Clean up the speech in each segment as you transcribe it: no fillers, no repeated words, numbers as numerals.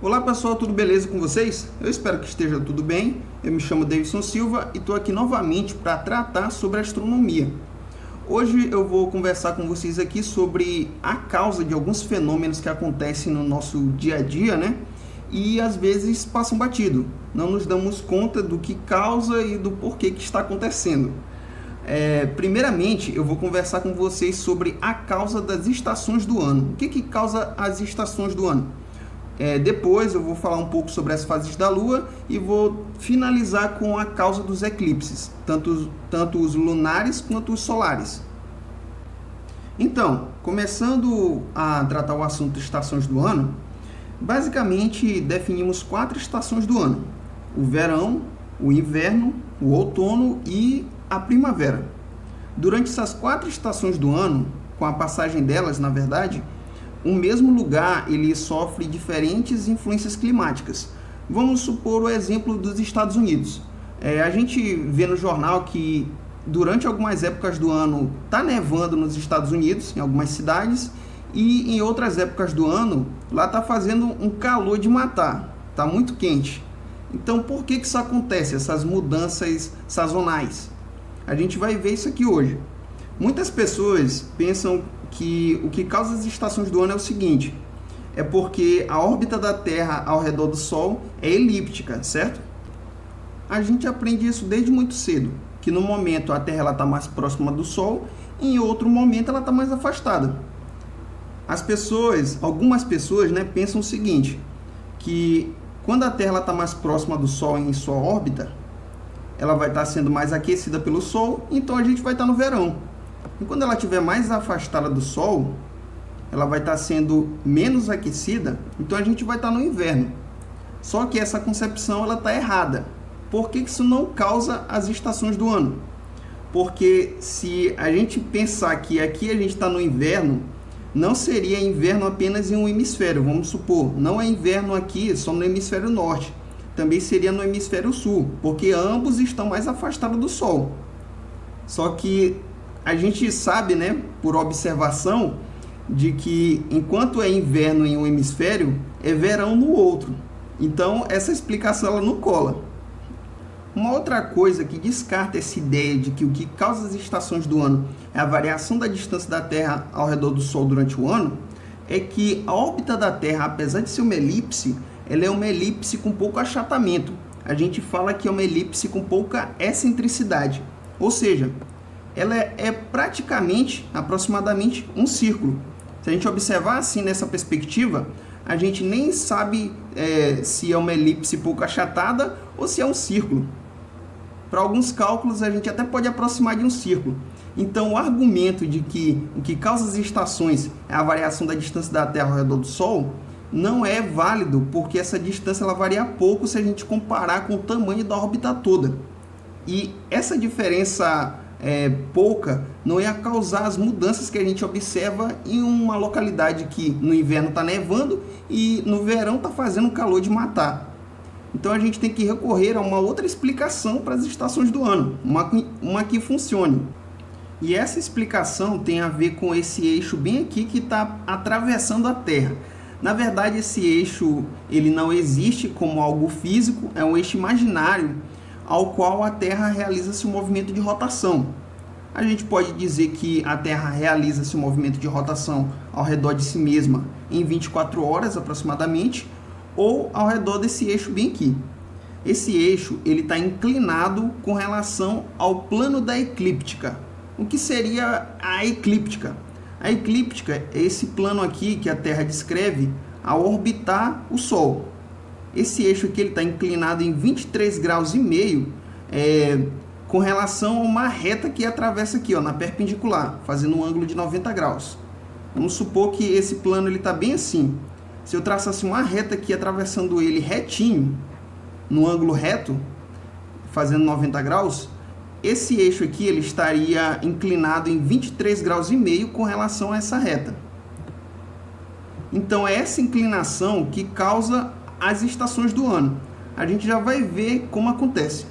Olá pessoal, tudo beleza com vocês? Eu espero que esteja tudo bem. Eu me chamo Davidson Silva e estou aqui novamente para tratar sobre astronomia. Hoje eu vou conversar com vocês aqui sobre a causa de alguns fenômenos que acontecem no nosso dia a dia, né? E às vezes passam batido. Não nos damos conta do que causa e do porquê que está acontecendo. Primeiramente, eu vou conversar com vocês sobre a causa das estações do ano. O que causa as estações do ano? Depois eu vou falar um pouco sobre as fases da Lua e vou finalizar com a causa dos eclipses, tanto os lunares quanto os solares. Então, começando a tratar o assunto de estações do ano, basicamente definimos 4 estações do ano: o verão, o inverno, o outono e a primavera. Durante essas 4 estações do ano, com a passagem delas, na verdade, o mesmo lugar ele sofre diferentes influências climáticas. Vamos supor o exemplo dos Estados Unidos. A gente vê no jornal que durante algumas épocas do ano está nevando nos Estados Unidos, em algumas cidades, e em outras épocas do ano lá está fazendo um calor de matar, está muito quente. Então por que isso acontece, essas mudanças sazonais? A gente vai ver isso aqui hoje. Muitas pessoas pensam que o que causa as estações do ano é o seguinte: é porque a órbita da Terra ao redor do Sol é elíptica, certo? A gente aprende isso desde muito cedo, que no momento a Terra está mais próxima do Sol e em outro momento ela está mais afastada. Algumas pessoas, pensam o seguinte, que quando a Terra está mais próxima do Sol em sua órbita, ela vai estar sendo mais aquecida pelo Sol, então a gente vai estar no verão. E quando ela estiver mais afastada do Sol, ela vai estar sendo menos aquecida, então a gente vai estar no inverno. Só que essa concepção está errada. Por que isso não causa as estações do ano? Porque se a gente pensar que aqui a gente está no inverno, não seria inverno apenas em um hemisfério, vamos supor. Não é inverno aqui só no hemisfério norte, também seria no hemisfério sul, porque ambos estão mais afastados do Sol. Só que a gente sabe, por observação, de que enquanto é inverno em um hemisfério, é verão no outro. Então, essa explicação ela não cola. Uma outra coisa que descarta essa ideia de que o que causa as estações do ano é a variação da distância da Terra ao redor do Sol durante o ano, é que a órbita da Terra, apesar de ser uma elipse, ela é uma elipse com pouco achatamento. A gente fala que é uma elipse com pouca excentricidade. Ou seja, ela é praticamente, aproximadamente, um círculo. Se a gente observar assim nessa perspectiva, a gente nem sabe se é uma elipse pouco achatada ou se é um círculo. Para alguns cálculos, a gente até pode aproximar de um círculo. Então, o argumento de que o que causa as estações é a variação da distância da Terra ao redor do Sol não é válido, porque essa distância ela varia pouco se a gente comparar com o tamanho da órbita toda. E essa diferença pouca não ia causar as mudanças que a gente observa em uma localidade que no inverno está nevando e no verão está fazendo calor de matar. Então a gente tem que recorrer a uma outra explicação para as estações do ano, uma que funcione. E essa explicação tem a ver com esse eixo bem aqui que está atravessando a Terra. Na verdade, esse eixo ele não existe como algo físico, é um eixo imaginário ao qual a Terra realiza-se um movimento de rotação. A gente pode dizer que a Terra realiza-se um movimento de rotação ao redor de si mesma em 24 horas aproximadamente, ou ao redor desse eixo bem aqui. Esse eixo está inclinado com relação ao plano da eclíptica. O que seria a eclíptica? A eclíptica é esse plano aqui que a Terra descreve ao orbitar o Sol. Esse eixo aqui está inclinado em 23,5 graus com relação a uma reta que atravessa aqui, na perpendicular, fazendo um ângulo de 90 graus. Vamos supor que esse plano está bem assim. Se eu traçasse uma reta aqui atravessando ele retinho, no ângulo reto, fazendo 90 graus, esse eixo aqui ele estaria inclinado em 23,5 graus com relação a essa reta. Então é essa inclinação que causa as estações do ano. A gente já vai ver como acontece.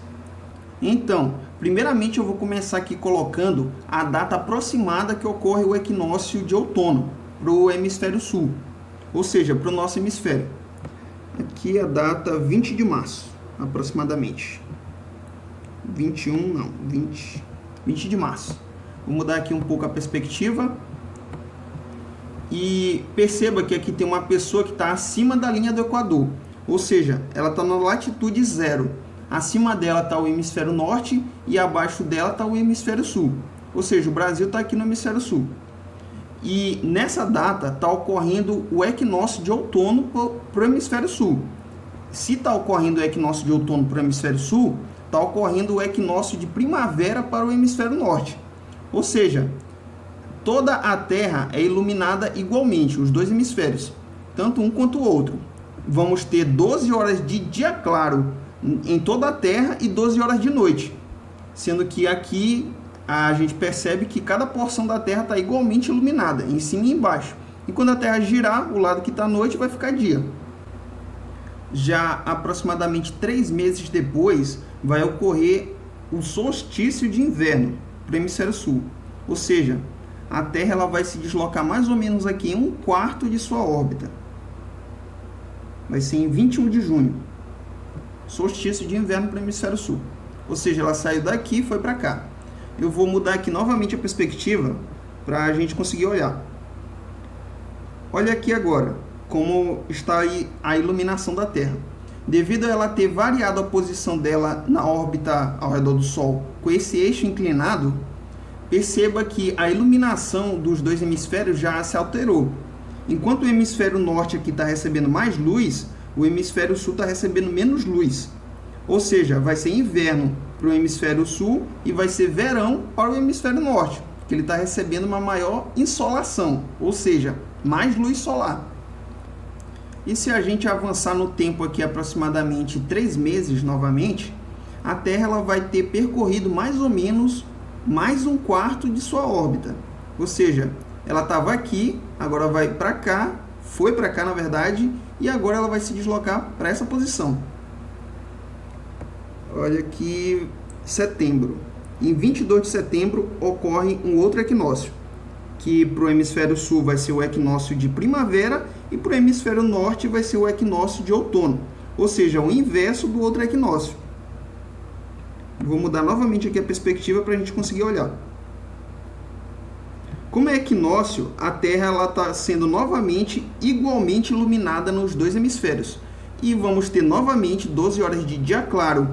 Então, primeiramente eu vou começar aqui colocando a data aproximada que ocorre o equinócio de outono para o hemisfério sul, ou seja, para o nosso hemisfério. Aqui a data 20 de março, aproximadamente. 21 não, 20 de março. Vou mudar aqui um pouco a perspectiva. E perceba que aqui tem uma pessoa que está acima da linha do Equador. Ou seja, ela está na latitude 0. Acima dela está o hemisfério norte e abaixo dela está o hemisfério sul. Ou seja, o Brasil está aqui no hemisfério sul. E nessa data está ocorrendo o equinócio de outono para o hemisfério sul. Se está ocorrendo o equinócio de outono para o hemisfério sul, está ocorrendo o equinócio de primavera para o hemisfério norte. Ou seja, toda a Terra é iluminada igualmente, os dois hemisférios, tanto um quanto o outro. Vamos ter 12 horas de dia claro em toda a Terra e 12 horas de noite, sendo que aqui a gente percebe que cada porção da Terra está igualmente iluminada, em cima e embaixo. E quando a Terra girar, o lado que está noite vai ficar dia. Já aproximadamente 3 meses depois, vai ocorrer o solstício de inverno para o hemisfério sul. Ou seja, a Terra ela vai se deslocar mais ou menos aqui em 1/4 de sua órbita. Vai ser em 21 de junho. Solstício de inverno para o hemisfério sul. Ou seja, ela saiu daqui e foi para cá. Eu vou mudar aqui novamente a perspectiva para a gente conseguir olhar. Olha aqui agora como está aí a iluminação da Terra. Devido a ela ter variado a posição dela na órbita ao redor do Sol com esse eixo inclinado, perceba que a iluminação dos dois hemisférios já se alterou. Enquanto o hemisfério norte aqui está recebendo mais luz, o hemisfério sul está recebendo menos luz. Ou seja, vai ser inverno para o hemisfério sul e vai ser verão para o hemisfério norte, que ele está recebendo uma maior insolação, ou seja, mais luz solar. E se a gente avançar no tempo aqui aproximadamente 3 meses novamente, a Terra ela vai ter percorrido mais ou menos mais 1/4 de sua órbita. Ou seja, ela estava aqui, agora vai para cá, foi para cá na verdade, e agora ela vai se deslocar para essa posição. Olha aqui, setembro. Em 22 de setembro ocorre um outro equinócio, que para o hemisfério sul vai ser o equinócio de primavera e para o hemisfério norte vai ser o equinócio de outono, ou seja, o inverso do outro equinócio. Vou mudar novamente aqui a perspectiva para a gente conseguir olhar. Como é equinócio, a Terra está sendo novamente igualmente iluminada nos dois hemisférios. E vamos ter novamente 12 horas de dia claro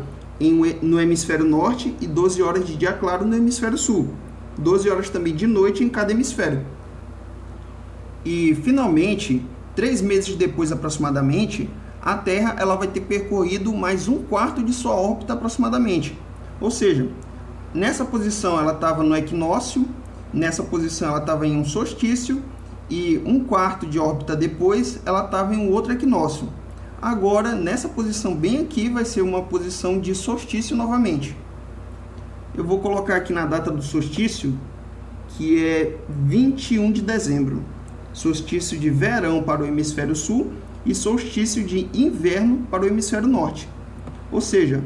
no hemisfério norte e 12 horas de dia claro no hemisfério sul. 12 horas também de noite em cada hemisfério. E, finalmente, 3 meses depois aproximadamente, a Terra ela vai ter percorrido mais 1/4 de sua órbita aproximadamente. Ou seja, nessa posição ela estava no equinócio, nessa posição ela estava em um solstício e 1/4 de órbita depois ela estava em um outro equinócio. Agora, nessa posição bem aqui, vai ser uma posição de solstício novamente. Eu vou colocar aqui na data do solstício, que é 21 de dezembro. Solstício de verão para o hemisfério sul e solstício de inverno para o hemisfério norte. Ou seja,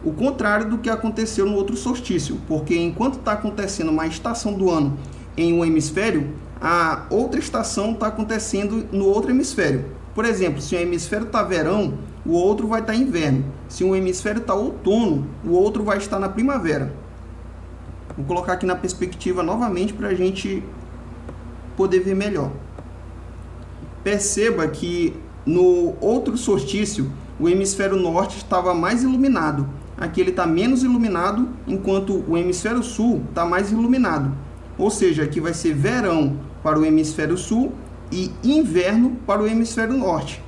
o contrário do que aconteceu no outro solstício, porque enquanto está acontecendo uma estação do ano em um hemisfério, a outra estação está acontecendo no outro hemisfério. Por exemplo, se um hemisfério está verão, o outro vai estar inverno. Se um hemisfério está outono, o outro vai estar na primavera. Vou colocar aqui na perspectiva novamente para a gente poder ver melhor. Perceba que no outro solstício, o hemisfério norte estava mais iluminado. Aqui ele está menos iluminado, enquanto o hemisfério sul está mais iluminado. Ou seja, aqui vai ser verão para o hemisfério sul e inverno para o hemisfério norte.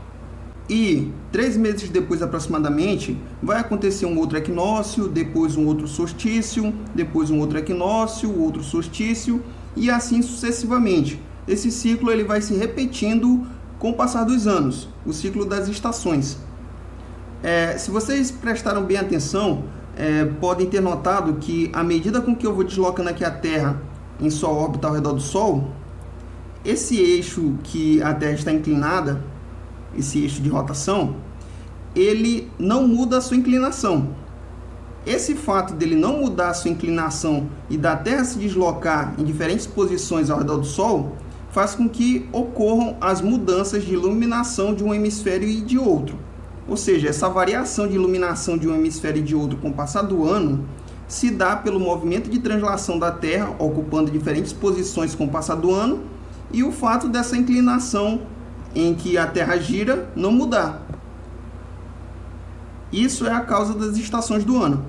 E 3 meses depois aproximadamente, vai acontecer um outro equinócio, depois um outro solstício, depois um outro equinócio, outro solstício, e assim sucessivamente. Esse ciclo ele vai se repetindo com o passar dos anos, o ciclo das estações. Se vocês prestaram bem atenção, podem ter notado que à medida com que eu vou deslocando aqui a Terra em sua órbita ao redor do Sol, esse eixo que a Terra está inclinada, esse eixo de rotação, ele não muda a sua inclinação. Esse fato dele não mudar a sua inclinação e da Terra se deslocar em diferentes posições ao redor do Sol, faz com que ocorram as mudanças de iluminação de um hemisfério e de outro. Ou seja, essa variação de iluminação de um hemisfério e de outro com o passar do ano se dá pelo movimento de translação da Terra, ocupando diferentes posições com o passar do ano, e o fato dessa inclinação em que a Terra gira não mudar. Isso é a causa das estações do ano.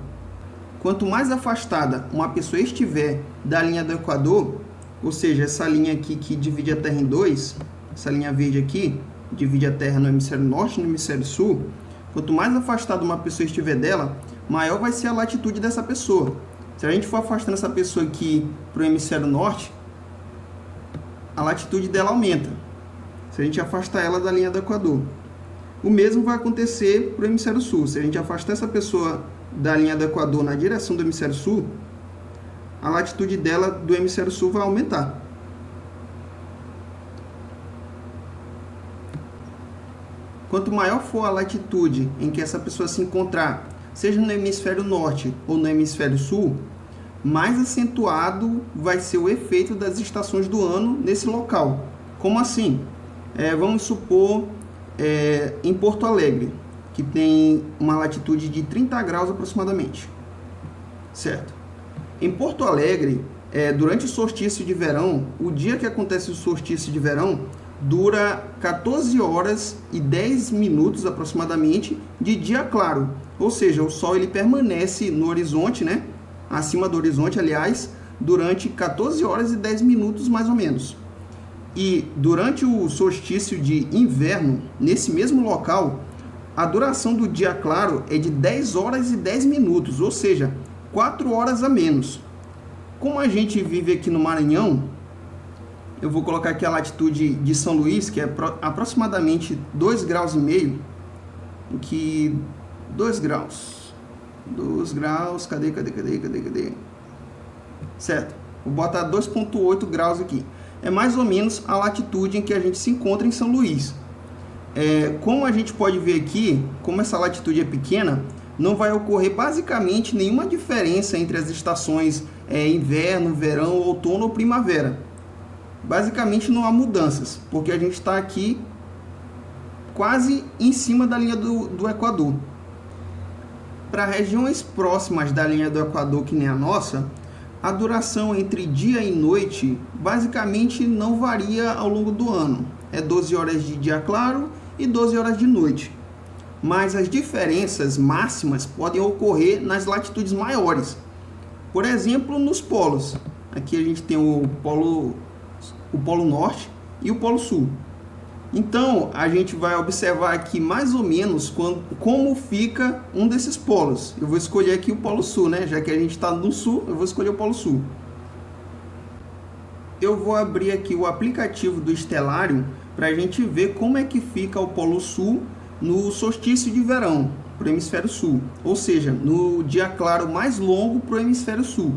Quanto mais afastada uma pessoa estiver da linha do Equador, ou seja, essa linha aqui que divide a Terra em dois, essa linha verde aqui, divide a Terra no hemisfério norte e no hemisfério sul, quanto mais afastada uma pessoa estiver dela, maior vai ser a latitude dessa pessoa. Se a gente for afastando essa pessoa aqui para o hemisfério norte, a latitude dela aumenta. Se a gente afastar ela da linha do Equador. O mesmo vai acontecer para o hemisfério sul. Se a gente afastar essa pessoa da linha do Equador na direção do hemisfério sul, a latitude dela do hemisfério sul vai aumentar. Quanto maior for a latitude em que essa pessoa se encontrar, seja no hemisfério norte ou no hemisfério sul, mais acentuado vai ser o efeito das estações do ano nesse local. Como assim? Vamos supor em Porto Alegre, que tem uma latitude de 30 graus aproximadamente. Certo? Em Porto Alegre, durante o solstício de verão, o dia que acontece o solstício de verão dura 14 horas e 10 minutos aproximadamente de dia claro. Ou seja, o Sol ele permanece no horizonte, né? Acima do horizonte, aliás, durante 14 horas e 10 minutos mais ou menos. E durante o solstício de inverno, nesse mesmo local, a duração do dia claro é de 10 horas e 10 minutos, ou seja, 4 horas a menos. Como a gente vive aqui no Maranhão, eu vou colocar aqui a latitude de São Luís, que é aproximadamente 2,5 graus, que 2 graus, cadê? Certo, vou botar 2,8 graus aqui. É mais ou menos a latitude em que a gente se encontra em São Luís. Como a gente pode ver aqui, como essa latitude é pequena, não vai ocorrer basicamente nenhuma diferença entre as estações inverno, verão, outono ou primavera. Basicamente não há mudanças, porque a gente está aqui quase em cima da linha do Equador. Para regiões próximas da linha do Equador, que nem a nossa, a duração entre dia e noite basicamente não varia ao longo do ano. É 12 horas de dia claro e 12 horas de noite. Mas as diferenças máximas podem ocorrer nas latitudes maiores. Por exemplo, nos polos. Aqui a gente tem o polo norte e o polo sul. Então, a gente vai observar aqui mais ou menos como fica um desses polos. Eu vou escolher aqui o polo sul, né? Já que a gente está no sul, eu vou escolher o polo sul. Eu vou abrir aqui o aplicativo do Stellarium para a gente ver como é que fica o polo sul no solstício de verão para o hemisfério sul. Ou seja, no dia claro mais longo para o hemisfério sul.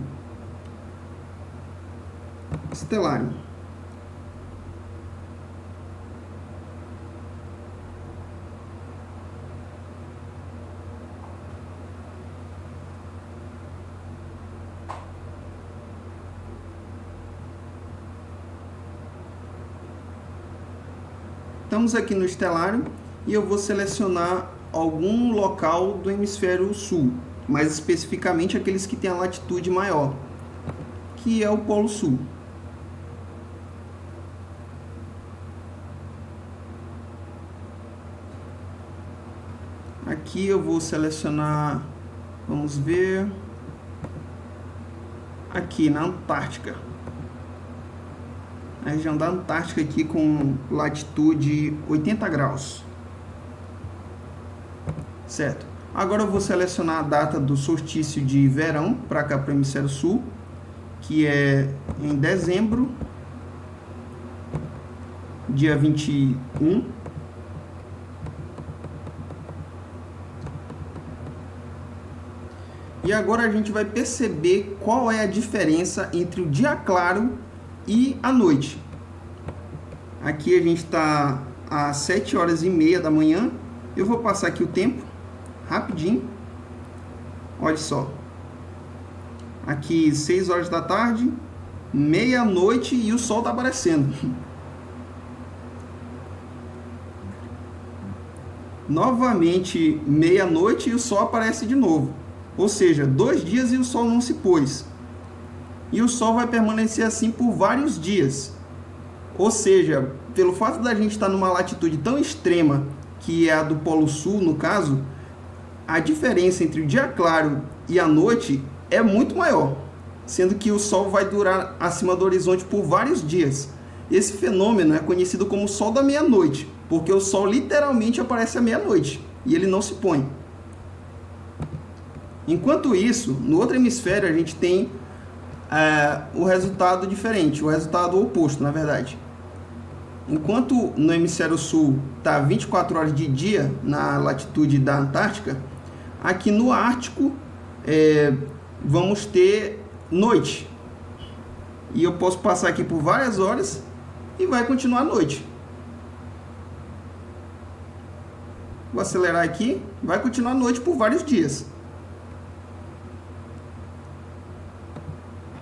Stellarium. Estamos aqui no Stellarium e eu vou selecionar algum local do hemisfério sul, mais especificamente aqueles que têm a latitude maior, que é o Polo Sul. Aqui eu vou selecionar, vamos ver, aqui na Antártica. A região da Antártica aqui com latitude 80 graus. Certo. Agora eu vou selecionar a data do solstício de verão para cá para o hemisfério sul, que é em dezembro, dia 21. E agora a gente vai perceber qual é a diferença entre o dia claro e a noite. Aqui a gente está às 7h30 da manhã. Eu vou passar aqui o tempo rapidinho. Olha só. Aqui 6 horas da tarde, meia-noite e o sol está aparecendo. novamente meia-noite e o Sol aparece de novo. Ou seja, 2 dias e o Sol não se pôs. E o Sol vai permanecer assim por vários dias. Ou seja, pelo fato da gente estar numa latitude tão extrema, que é a do Polo Sul, no caso, a diferença entre o dia claro e a noite é muito maior, sendo que o Sol vai durar acima do horizonte por vários dias. Esse fenômeno é conhecido como Sol da meia-noite, porque o Sol literalmente aparece à meia-noite e ele não se põe. Enquanto isso, no outro hemisfério a gente tem o resultado diferente, o resultado oposto, na verdade. Enquanto no hemisfério sul está 24 horas de dia na latitude da Antártica, aqui no Ártico vamos ter noite. E eu posso passar aqui por várias horas e vai continuar a noite. Vou acelerar aqui, vai continuar a noite por vários dias.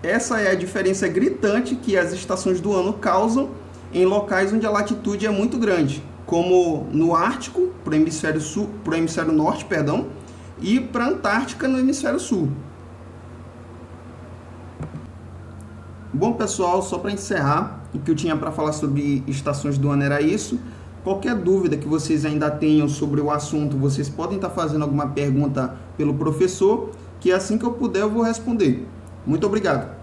Essa é a diferença gritante que as estações do ano causam em locais onde a latitude é muito grande, como no Ártico, para o hemisfério norte, e para a Antártica no hemisfério sul. Bom, pessoal, só para encerrar, o que eu tinha para falar sobre estações do ano era isso. Qualquer dúvida que vocês ainda tenham sobre o assunto, vocês podem estar fazendo alguma pergunta pelo professor, que assim que eu puder eu vou responder. Muito obrigado.